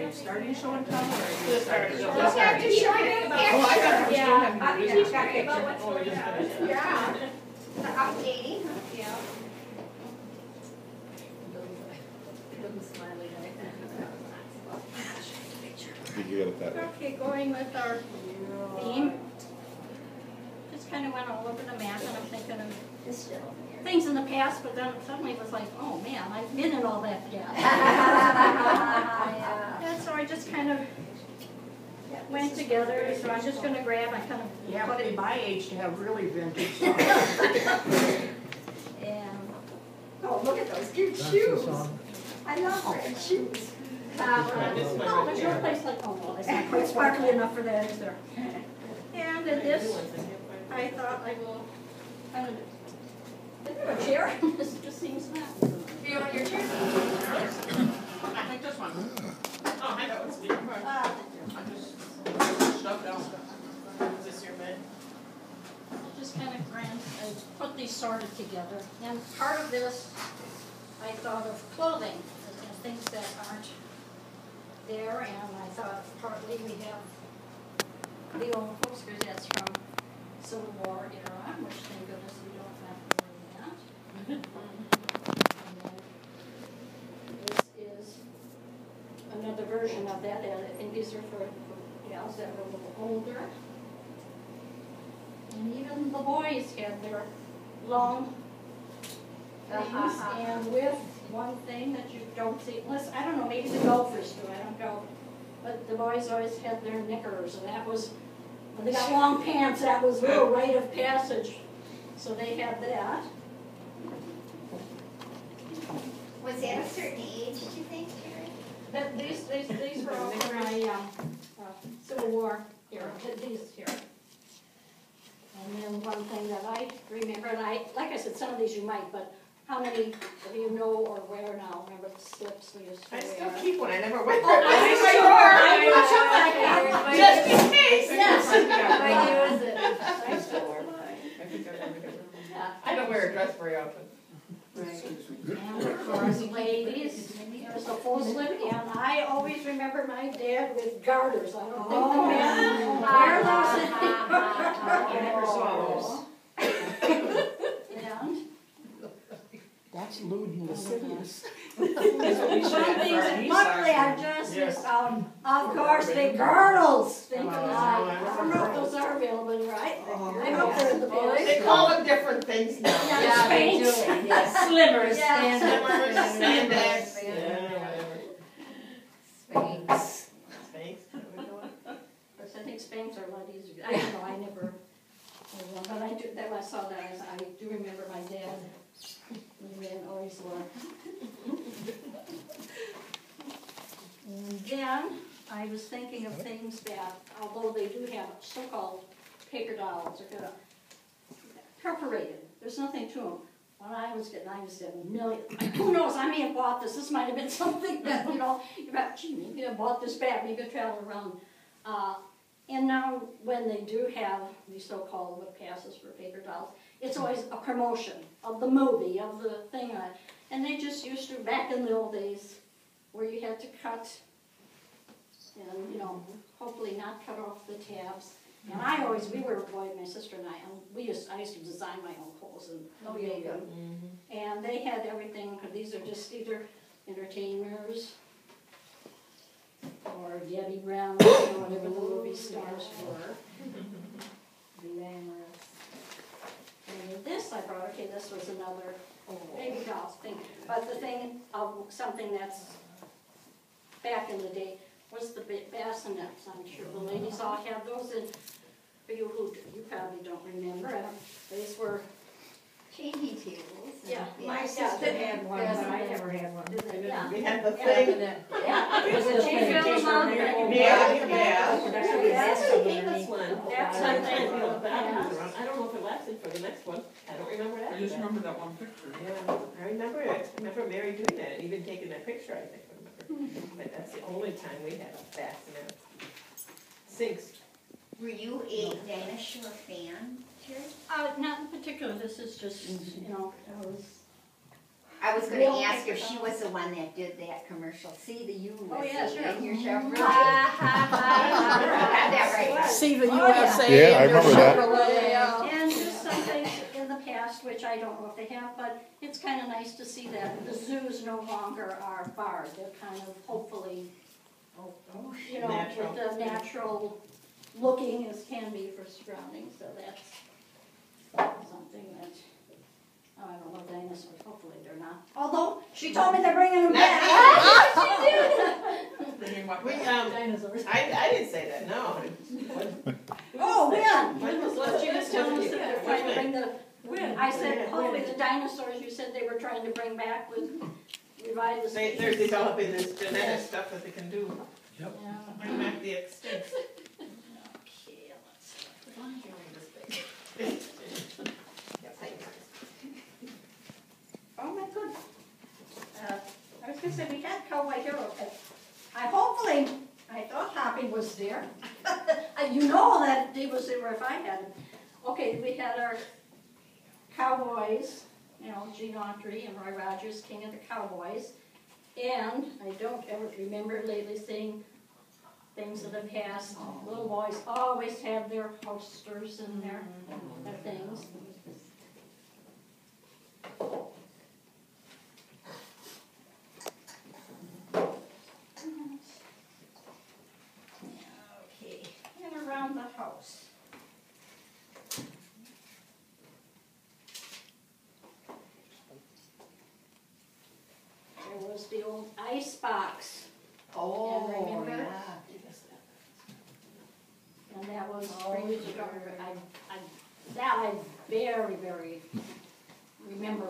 you starting show and tell, or are you Just started. starting? Just started. Oh, I thought you were still having Yeah, your he's business. got pictures. Oh, we just finished. Yeah. The updating. Yeah. Little smiley guy. You get it that way. Okay, going with our theme. Just kind of went all over the map, and I'm thinking of things in the past, but then suddenly it was like, oh man, I've been in all that gas. And so I just kind of went together, so I'm just going to grab, I kind of Yeah, put but it in my age to have really vintage stuff. and Oh, look at those cute shoes. I love red shoes. oh, there's no place like, oh no, it's not quite sparkly enough for that, is there? And then this, I thought I will kind of, a chair, this just seems not. Do you want your chair? I think this one. Oh, I know it's me. I just shoved down. Is this your bed? Just kind of grand, I put these sorted together. And part of this, I thought of clothing, and things that aren't there, and I thought partly we have the old folks gazettes from Civil War era, which thank goodness we don't have to worry that. And then this is another version of that, and I think these are for gals that are a little older. And even the boys had their long things, and with one thing that you don't see, unless, I don't know, maybe the golfers do, I don't know. But the boys always had their knickers, and that was, when they got long pants, that was a little rite of passage. So they had that. Was that a certain age, do you think, Jeri? But these were all from my Civil War era, these here. And then one thing that I remember, and like I said, some of these you might, but how many of you know or wear now? Remember the slips we used to wear? I still keep one. I never wear it. Oh, Just in case. Yes. I use it. I still wear I don't wear a dress very often. And of course, ladies, there's a full slip, and I always remember my dad with garters. I don't think the men wear those I never saw those. And That's lewd and lascivious. That's what we should some have things for our that knee luckily socks. are just, Yes. of course, the girdles. Think of Oh, that. I don't know if those are available, right? I hope they're in the boys. They call them different things now. Yeah, they do. Spanx. Yes. Slimmers. Yeah. Slimmers, spandex. Yeah. Yeah, whatever. Spanx. Thanks. But I think Spanx are a lot easier. I don't know, I never, but I do, that I saw that, I do remember my dad, the man always wore. And then, I was thinking of things that, although they do have so-called paper dolls, they're perforated, there's nothing to them. When I was getting a million, who knows, I may have bought this might have been something that, you know, you thought, gee, maybe I bought this back, maybe I travel around. And now, when they do have these so-called what passes for paper dolls, it's always a promotion of the movie, of the thing. And they just used to, back in the old days, where you had to cut, and, you know, hopefully not cut off the tabs. And we were, boy, my sister and I used to design my own clothes and make them. And they had everything, because these are just either entertainers, or Debbie Brown, or whatever the movie stars were. Glamorous. And this I brought, okay, this was another baby doll thing. But the thing of something that's back in the day was the bassinets. I'm sure the ladies all had those, and for you who you probably don't remember, these were Changing tables. Yeah. My sister had one, but I never had one. yeah. We had the thing. Yeah, it was a She filled them up. Yeah. This one. That's I something. don't know if it lasted for the next one. I don't remember that. I just remember that one picture. Yeah, I remember it. I remember Mary doing that, and even taking that picture, I think I remember. But that's the only time we had a bassinet. Sinks. Were you a Dinah Shore fan, Jeri? Not in particular, this is just, you know, that was. I was Real gonna ask paper if she dolls. was the one that did that commercial, see the USA Oh, yeah, sure. in your Chevrolet. Ha, ha, ha, Got that right. See the Oh, yeah. USA. Yeah, I and your remember that. Chevrolet, yeah. And just some things in the past, which I don't know if they have, but it's kind of nice to see that the zoos no longer are barred. They're kind of hopefully, you know, Natural. with the natural looking as can be for surroundings, so that's something that, oh, I don't know, dinosaurs, hopefully they're not. Although, she told me they're bringing them back. We, I didn't say that, no. Oh, when? When was Well, she was telling us that they're trying to bring the, When? I said, hopefully the dinosaurs you said they were trying to bring back with, revive the species. They're developing this genetic stuff that they can do, Yeah. bring back the extinct. Okay, let's see. Oh my goodness. I was gonna say, we had Cowboy Hero, but I thought Hoppy was there. You know that he was there if I had him. Okay, we had our Cowboys, you know, Gene Autry and Roy Rogers, King of the Cowboys. And I don't ever remember lately seeing things of the past. Little boys always have their posters and their things. Okay, and around the house. There was the old ice box. Oh, remember? yeah. And that was pretty strong. I very, very remember,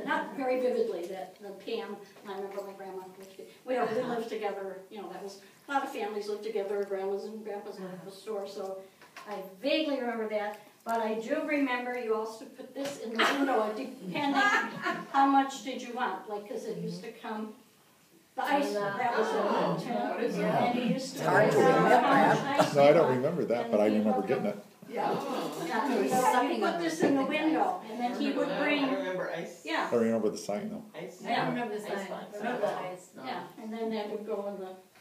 not very vividly, that the Pam, I remember my grandma, we lived together, you know, that was, a lot of families lived together, grandmas and grandpas lived at the store, so I vaguely remember that. But I do remember you also put this in the window, depending how much did you want, like, because it used to come, the ice, that was a tin, and it used to. Hard to remember. No, I don't remember that, but I remember getting it. Yeah, so you put this in the window, and then he would I bring, remember ice. yeah, I remember the sign though. Ice. Yeah. remember the sign. Remember the ice. yeah, and then that would go in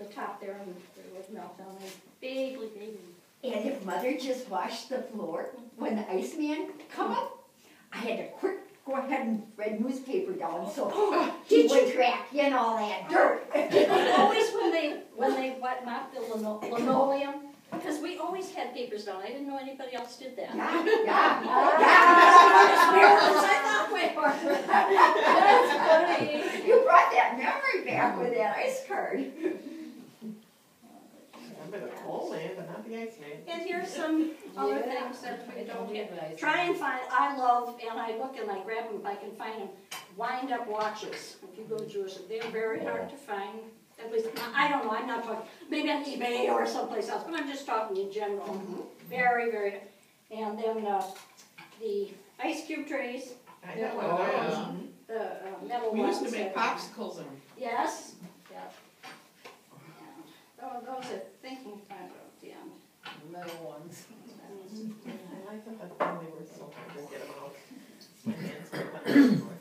the top there, and it would melt down, and vaguely. And if mother just washed the floor when the Iceman come up, I had to quick go ahead and spread newspaper down so he would track in all that dirt. Always when they mopped the linoleum, because we always had papers down, I didn't know anybody else did that. Yeah. That's funny. You brought that memory back with that ice card. Remember the coal man, but not the ice man. And here's some other things that we don't get. Try and find, I love, and I look and I grab them if I can find them, wind-up watches. If you go to Jerusalem, they're very hard to find. At least, I don't know, I'm not talking, maybe on eBay or someplace else, but I'm just talking in general. Very, very, and then the ice cube trays, I got one of those. the metal We ones. used to make popsicles in them. Yes, yeah. And those are thinking kind of at the end. Metal ones. I like them, but then they were so hard to get them out. My hands were not anymore.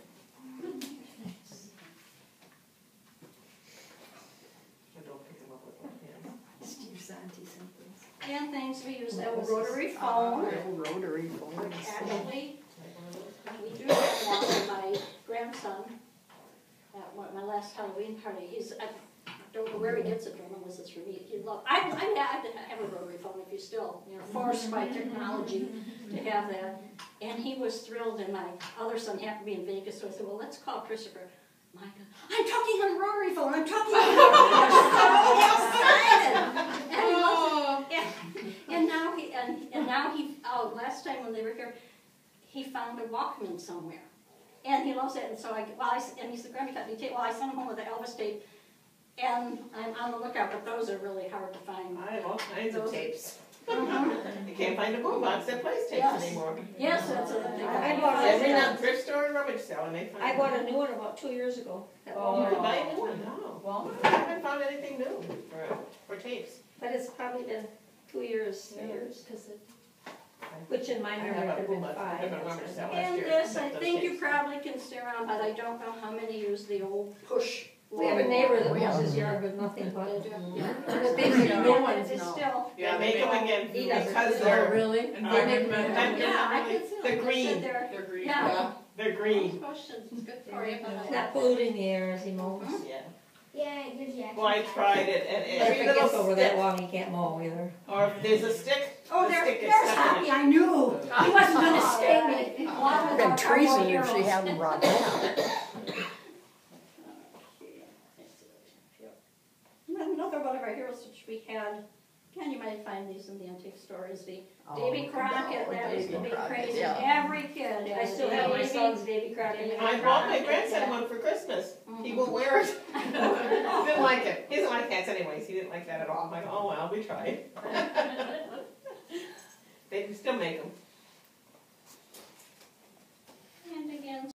I don't pick them up with my hands. Steve's auntie something. And things we use, that rotary phone. Little rotary phone. Actually, we do have one for my grandson at my last Halloween party. I don't know where he gets it from, unless it's from me. He loved, I have to have a rotary phone if you still, you know, forced by technology to have that. And he was thrilled, and my other son happened to be in Vegas, so I said, well, let's call Christopher. My God, I'm talking on a rotary phone, I'm talking on a rotary phone. So excited. And he loves it. And now he, last time when they were here, he found a Walkman somewhere. And he loves it, and so and he said, Grandma, got me tape. Well, I sent him home with the Elvis tape. And I'm on the lookout, but those are really hard to find. I have all kinds of tapes. Mhm. You can't find a boombox that plays tapes Yes. anymore. Yes, that's a thing. I bought Every it. now thrift store and rummage sale, and they find. I bought a new one about 2 years ago. You could buy a new one, no. Well, I haven't found anything new for tapes. But it's probably been 2 years, 3 years, because I Which in my I memory have would a have been Puma, I have a rubber five. cell last And year. this, I Those think you days. probably can stay around, but I don't know how many use the old push. We have a neighbor that Yeah. mows his yard with nothing but. Yeah. But they make new ones It's now. still, Yeah, make them again, He doesn't. because Oh, they're, really? Environmental. yeah, I could, They're like I green. said, they're, They're green. yeah. they're green. Push is good for you, It's but not polluting the air as he mows. Yeah. Yeah, it gives you Well, I tried it, and But if every it gets little over that stick, long, he can't mow either. or if there's a stick, Oh, the there's, stick is there's stuck in Hoppy, it. I knew, he wasn't gonna sting me. Along with Been our treason cowboy you if she heroes. hadn't brought that. And then another one of our heroes which we had, again, you might find these in the antique stores, the Oh, Davy Crockett, no, that was the Davy big Crockett, craze. yeah. Every kid had I a still have my Davy. son's Davy Crockett. I bought my grandson one for Christmas, he will wear it. Didn't like it, he doesn't like cats anyways, he didn't like that at all, I'm like, oh well, we tried. They can still make them. And again,